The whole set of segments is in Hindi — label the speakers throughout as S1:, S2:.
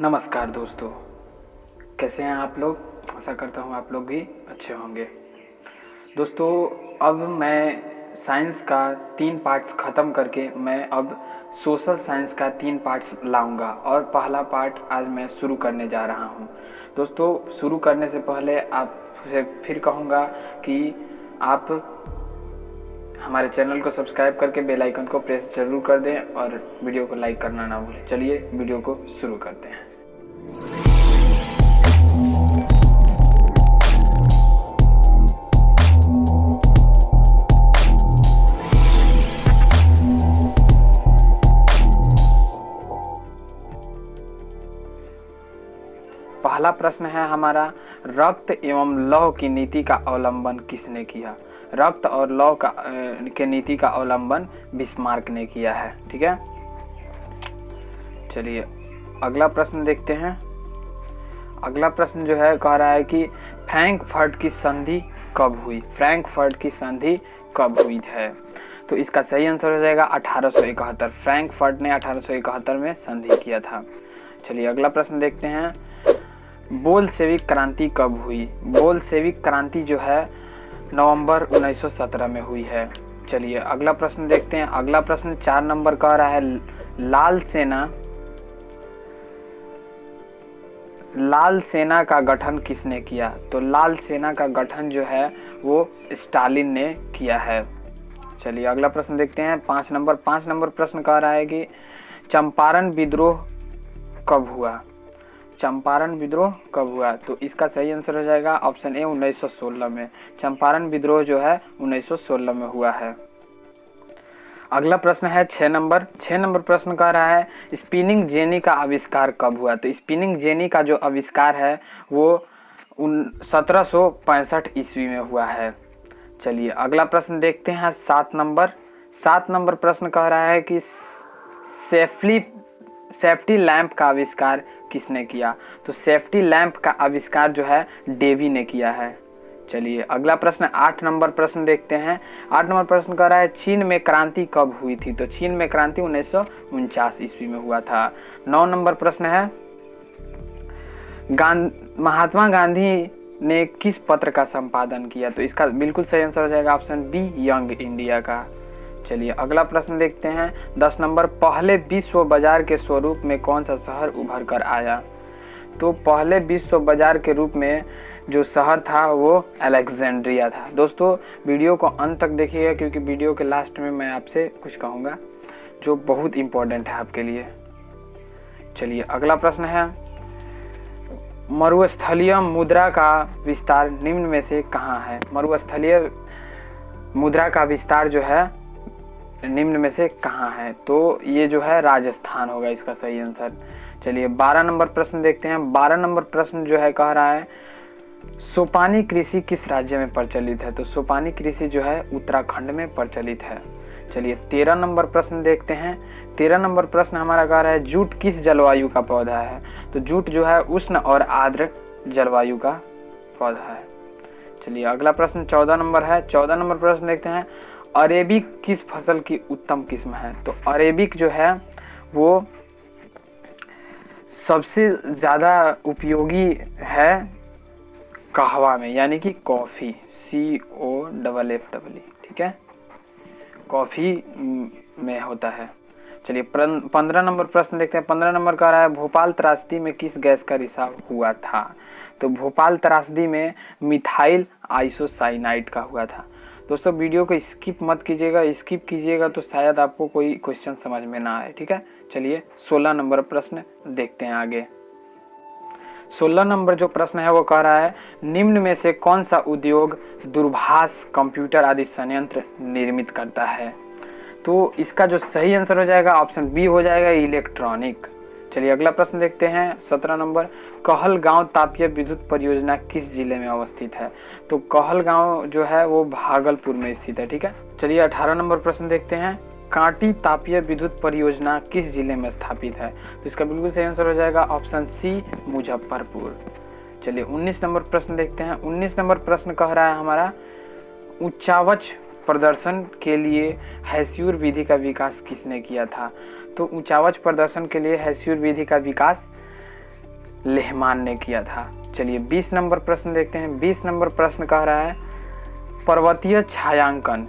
S1: नमस्कार दोस्तों, कैसे हैं आप लोग। आशा करता हूँ आप लोग भी अच्छे होंगे। दोस्तों, अब मैं साइंस का 3 पार्ट्स ख़त्म करके मैं अब सोशल साइंस का 3 पार्ट्स लाऊंगा और पहला पार्ट आज मैं शुरू करने जा रहा हूँ। दोस्तों, शुरू करने से पहले आपसे फिर कहूँगा कि आप हमारे चैनल को सब्सक्राइब करके बेल आइकन को प्रेस जरूर कर दें और वीडियो को लाइक करना ना भूलें। चलिए वीडियो को शुरू करते हैं। पहला प्रश्न है हमारा, रक्त एवं लौह की नीति का अवलंबन किसने किया। रक्त और लौह के नीति का अवलंबन बिस्मार्क ने किया है। ठीक है, चलिए अगला प्रश्न देखते हैं। अगला प्रश्न जो है कह रहा है कि फ्रैंकफर्ट की संधि कब हुई। फ्रैंकफर्ट की संधि कब हुई है, तो इसका सही आंसर हो जाएगा 1871। फ्रैंकफर्ट ने 1871 में संधि किया था। चलिए अगला प्रश्न देखते हैं, बोल्शेविक क्रांति कब हुई। बोल्शेविक क्रांति जो है नवंबर 1917 में हुई है। चलिए अगला प्रश्न देखते हैं। अगला प्रश्न 4 नंबर कह रहा है, लाल सेना का गठन किसने किया। तो लाल सेना का गठन जो है वो स्टालिन ने किया है। चलिए अगला प्रश्न देखते हैं। 5 नंबर प्रश्न कह रहा है कि चंपारण विद्रोह कब हुआ। चंपारण विद्रोह कब हुआ, तो इसका सही आंसर हो जाएगा ऑप्शन ए 1916 में। चंपारण विद्रोह जो है 1916 में हुआ है। अगला प्रश्न है 6 नंबर प्रश्न कह रहा है, स्पिनिंग जेनी का आविष्कार कब हुआ। तो स्पिनिंग जेनी का जो आविष्कार है वो 1765 ईस्वी में हुआ है। चलिए अगला प्रश्न देखते हैं। 7 नंबर प्रश्न कह रहा है कि सेफ्टी लैंप का आविष्कार किसने किया। तो सेफ्टी लैंप का आविष्कार जो है डेवी ने किया है। चलिए अगला प्रश्न 8 नंबर प्रश्न देखते हैं। 8 नंबर प्रश्न कह रहा है, चीन में क्रांति कब हुई थी। तो चीन में क्रांति 1949 ईस्वी में हुआ था। 9 नंबर प्रश्न है, महात्मा गांधी ने किस पत्र का संपादन किया। तो इसका बिल्कुल सही आंसर हो जाएगा ऑप्शन बी, यंग इंडिया का। चलिए अगला प्रश्न देखते हैं। 10 नंबर, पहले विश्व बाजार के स्वरूप में कौन सा शहर उभर कर आया। तो पहले विश्व बाजार के रूप में जो शहर था वो अलेक्जेंड्रिया था। दोस्तों वीडियो को अंत तक देखिएगा क्योंकि वीडियो के लास्ट में मैं आपसे कुछ कहूँगा जो बहुत इम्पोर्टेंट है आपके लिए। चलिए अगला प्रश्न है, मरुस्थलीय मुद्रा का विस्तार निम्न में से कहाँ है। मरुस्थलीय मुद्रा का विस्तार जो है निम्न में से कहाँ है, तो ये जो है राजस्थान होगा इसका सही आंसर। चलिए 12 नंबर प्रश्न देखते हैं। 12 नंबर प्रश्न जो है कह रहा है, सोपानी कृषि किस राज्य में प्रचलित है। तो सोपानी कृषि जो है उत्तराखंड में प्रचलित है। चलिए 13 नंबर प्रश्न देखते हैं। 13 नंबर प्रश्न हमारा कह रहा है, जूट किस जलवायु का पौधा है। तो जूट जो है उष्ण और आर्द्र जलवायु का पौधा है। चलिए अगला प्रश्न 14 नंबर है। 14 नंबर प्रश्न देखते हैं, अरेबिक किस फसल की उत्तम किस्म है। तो अरेबिक जो है वो सबसे ज़्यादा उपयोगी है कहवा में, यानी कि कॉफ़ी, COFFE। ठीक है, कॉफ़ी में होता है। चलिए 15 नंबर प्रश्न देखते हैं। 15 नंबर कह रहा है, भोपाल त्रासदी में किस गैस का रिसाव हुआ था। तो भोपाल त्रासदी में मिथाइल आइसोसाइनाइड का हुआ था। दोस्तों वीडियो को स्किप मत कीजिएगा, स्किप कीजिएगा तो शायद आपको कोई क्वेश्चन समझ में ना आए। ठीक है, चलिए 16 नंबर प्रश्न देखते हैं आगे। 16 नंबर जो प्रश्न है वो कह रहा है, निम्न में से कौन सा उद्योग दूरभाष, कंप्यूटर आदि संयंत्र निर्मित करता है। तो इसका जो सही आंसर हो जाएगा ऑप्शन बी हो जाएगा, इलेक्ट्रॉनिक। चलिए अगला प्रश्न देखते हैं। 17 नंबर, कहलगांव तापीय विद्युत परियोजना किस जिले में अवस्थित है। तो कहलगांव जो है वो भागलपुर में स्थित है। ठीक है, चलिए 18 नंबर प्रश्न देखते हैं। कांटी तापीय विद्युत परियोजना किस जिले में स्थापित है। तो इसका बिल्कुल सही आंसर हो जाएगा ऑप्शन सी, मुजफ्फरपुर। चलिए 19 नंबर प्रश्न देखते हैं। 19 नंबर प्रश्न कह रहा है हमारा, उच्चावच प्रदर्शन के लिए हेस्यूर विधि का विकास किसने किया था। तो उच्चावच प्रदर्शन के लिए हेस्यूर विधि का विकास लेहमान ने किया था। चलिए 20 नंबर प्रश्न देखते हैं। 20 नंबर प्रश्न कह रहा है पर्वतीय छायांकन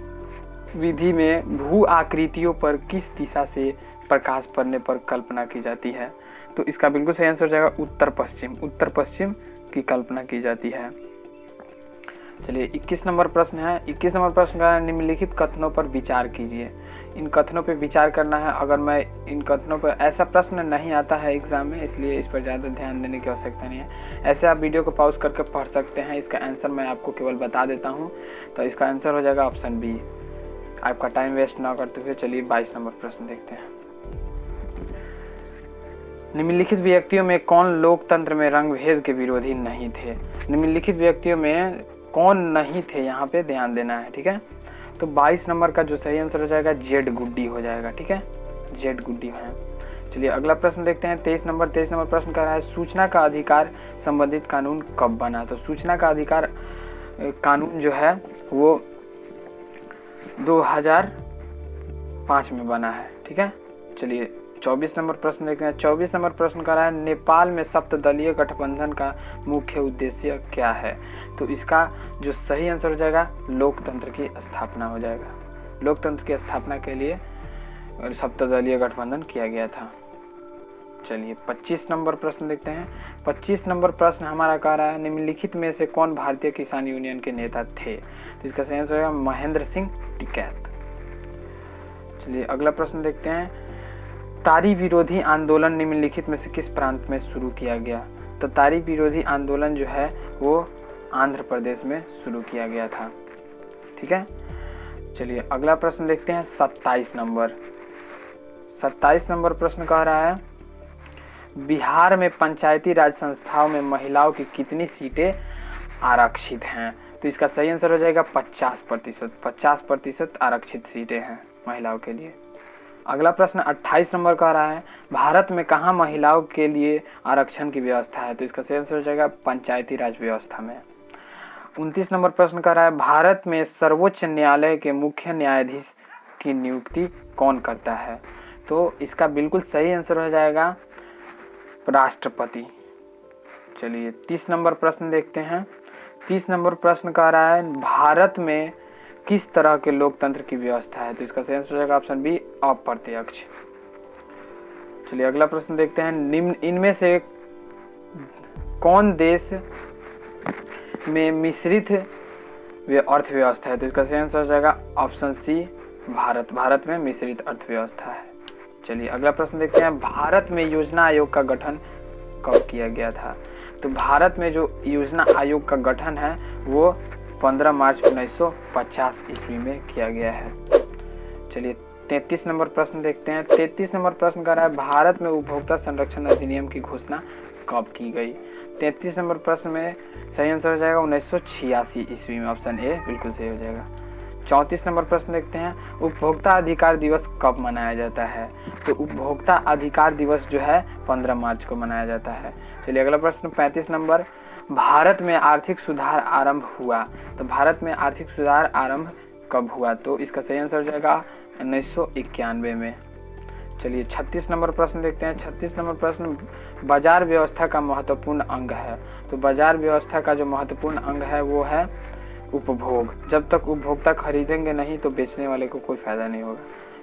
S1: विधि में भू आकृतियों पर किस दिशा से प्रकाश पड़ने पर कल्पना की जाती है। तो इसका बिल्कुल सही आंसर हो जाएगा उत्तर पश्चिम। उत्तर पश्चिम की कल्पना की जाती है। चलिए 21 नंबर प्रश्न है। 21 नंबर प्रश्न का निम्नलिखित कथनों पर विचार कीजिए। इन कथनों पर विचार करना है। अगर मैं इन कथनों पर, ऐसा प्रश्न नहीं आता है एग्जाम में, इसलिए इस पर ज़्यादा ध्यान देने की आवश्यकता नहीं है। ऐसे आप वीडियो को पॉज करके पढ़ सकते हैं। इसका आंसर मैं आपको केवल बता देता हूँ। तो इसका आंसर हो जाएगा ऑप्शन बी। आपका टाइम वेस्ट ना करते हुए चलिए 22 नंबर प्रश्न देखते हैं। निम्नलिखित व्यक्तियों में कौन लोकतंत्र में रंग भेद के विरोधी नहीं थे। निम्नलिखित व्यक्तियों में कौन नहीं थे, यहाँ पे ध्यान देना है। ठीक है, तो 22 नंबर का जो सही आंसर हो जाएगा जेड गुड्डी हो जाएगा। ठीक है, जेड गुड्डी है। चलिए अगला प्रश्न देखते हैं। 23 नंबर प्रश्न कर रहा है सूचना का अधिकार संबंधित कानून कब बना। तो सूचना का अधिकार कानून जो है वो 2005 में बना है। ठीक है, चलिए 24 नंबर प्रश्न देखते हैं। 24 नंबर प्रश्न कर रहा है नेपाल में सप्तदलीय गठबंधन का मुख्य उद्देश्य क्या है। तो इसका जो सही आंसर हो जाएगा लोकतंत्र की स्थापना हो जाएगा। लोकतंत्र की स्थापना के लिए सप्तदलीय गठबंधन किया गया था। चलिए 25 नंबर प्रश्न देखते हैं। 25 नंबर प्रश्न हमारा कह रहा है निम्नलिखित में से कौन भारतीय किसान यूनियन के नेता थे। तो इसका सही आंसर होगा महेंद्र सिंह टिकैत। चलिए अगला प्रश्न देखते हैं। तारी विरोधी आंदोलन निम्नलिखित में से किस प्रांत में शुरू किया गया। तो तारी विरोधी आंदोलन जो है वो आंध्र प्रदेश में शुरू किया गया था। ठीक है, चलिए अगला प्रश्न देखते हैं। 27 नंबर प्रश्न कह रहा है बिहार में पंचायती राज संस्थाओं में महिलाओं की कितनी सीटें आरक्षित हैं। तो इसका सही आंसर हो जाएगा 50%। 50% आरक्षित सीटें हैं महिलाओं के लिए। अगला प्रश्न 28 नंबर कह रहा है भारत में कहाँ महिलाओं के लिए आरक्षण की व्यवस्था है। तो इसका सही आंसर हो जाएगा पंचायती राज व्यवस्था में। 29 नंबर प्रश्न कह रहा है भारत में सर्वोच्च न्यायालय के मुख्य न्यायाधीश की नियुक्ति कौन करता है। तो इसका बिल्कुल सही आंसर हो जाएगा राष्ट्रपति। चलिए 30 नंबर प्रश्न देखते हैं। 30 नंबर प्रश्न कह रहा है भारत में किस तरह के लोकतंत्र की व्यवस्था है। तो इसका सही आंसर हो जाएगा ऑप्शन बी अप्रत्यक्ष। चलिए अगला प्रश्न देखते हैं। निम्न इनमें से कौन देश में मिश्रित अर्थव्यवस्था है। तो इसका सही आंसर हो जाएगा ऑप्शन सी भारत। भारत में मिश्रित अर्थव्यवस्था है। चलिए अगला प्रश्न देखते हैं। भारत में योजना आयोग का गठन कब किया गया था। तो भारत में जो योजना आयोग का गठन है वो 15 मार्च 1950 ईस्वी में किया गया है। चलिए 33 नंबर प्रश्न देखते हैं। 33 नंबर प्रश्न कर रहा है भारत में उपभोक्ता संरक्षण अधिनियम की घोषणा कब की गई। 33 नंबर प्रश्न में सही आंसर हो जाएगा 1986 ईस्वी में। ऑप्शन ए बिल्कुल सही हो जाएगा। 34 नंबर प्रश्न देखते हैं। उपभोक्ता अधिकार दिवस कब मनाया जाता है। तो उपभोक्ता अधिकार दिवस जो है 15 मार्च को मनाया जाता है। चलिए अगला प्रश्न 35 नंबर। भारत में आर्थिक सुधार आरंभ हुआ। तो भारत में आर्थिक सुधार आरंभ कब हुआ। तो इसका सही आंसर हो जाएगा 1991 में। चलिए 36 नंबर प्रश्न देखते हैं। 36 नंबर प्रश्न बाजार व्यवस्था का महत्वपूर्ण अंग है। तो बाजार व्यवस्था का जो महत्वपूर्ण अंग है वो है उपभोग। जब तक उपभोक्ता खरीदेंगे नहीं तो बेचने वाले को कोई फायदा नहीं होगा।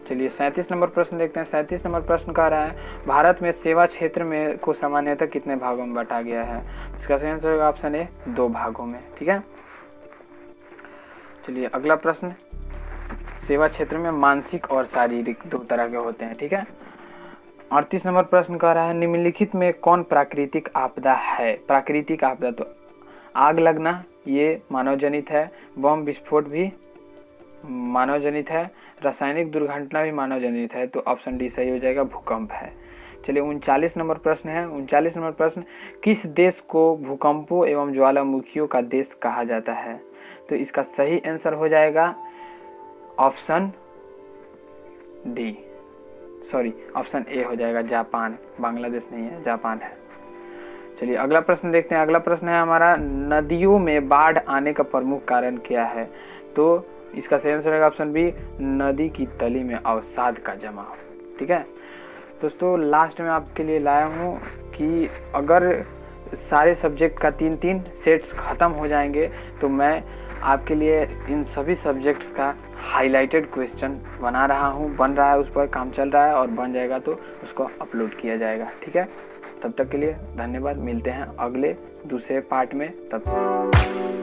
S1: चलिए 37 नंबर प्रश्न देखते हैं। 37 नंबर प्रश्न कह रहा है भारत में सेवा क्षेत्र में को सामान्यतः कितने भागों में बांटा गया है। इसका सही आंसर होगा ऑप्शन ए 2 भागों में। ठीक है, चलिए अगला प्रश्न। सेवा क्षेत्र में मानसिक और शारीरिक 2 तरह के होते हैं। ठीक है, 38 नंबर प्रश्न कह रहा है निम्नलिखित में कौन प्राकृतिक आपदा है। प्राकृतिक आपदा तो आग लगना ये मानव जनित है, बम विस्फोट भी मानव जनित है, रासायनिक दुर्घटना भी मानव जनित है। तो ऑप्शन डी सही हो जाएगा भूकंप है। चलिए 39 नंबर प्रश्न है। 39 नंबर प्रश्न किस देश को भूकंपों एवं ज्वालामुखियों का देश कहा जाता है। तो इसका सही आंसर हो जाएगा option D, sorry option A हो जाएगा जापान। बांग्लादेश नहीं है, जापान है। चलिए अगला प्रश्न देखते हैं। अगला प्रश्न है हमारा नदियों में बाढ़ आने का प्रमुख कारण क्या है। तो इसका सही आंसर रहेगा ऑप्शन बी नदी की तली में अवसाद का जमाव। ठीक है दोस्तों, लास्ट में आपके लिए लाया हूँ कि अगर सारे सब्जेक्ट का 3-3 सेट्स ख़त्म हो जाएंगे तो मैं आपके लिए इन सभी सब्जेक्ट्स का हाइलाइटेड क्वेश्चन बना रहा हूँ, बन रहा है, उस पर काम चल रहा है और बन जाएगा तो उसको अपलोड किया जाएगा। ठीक है, तब तक के लिए धन्यवाद। मिलते हैं अगले दूसरे पार्ट में, तब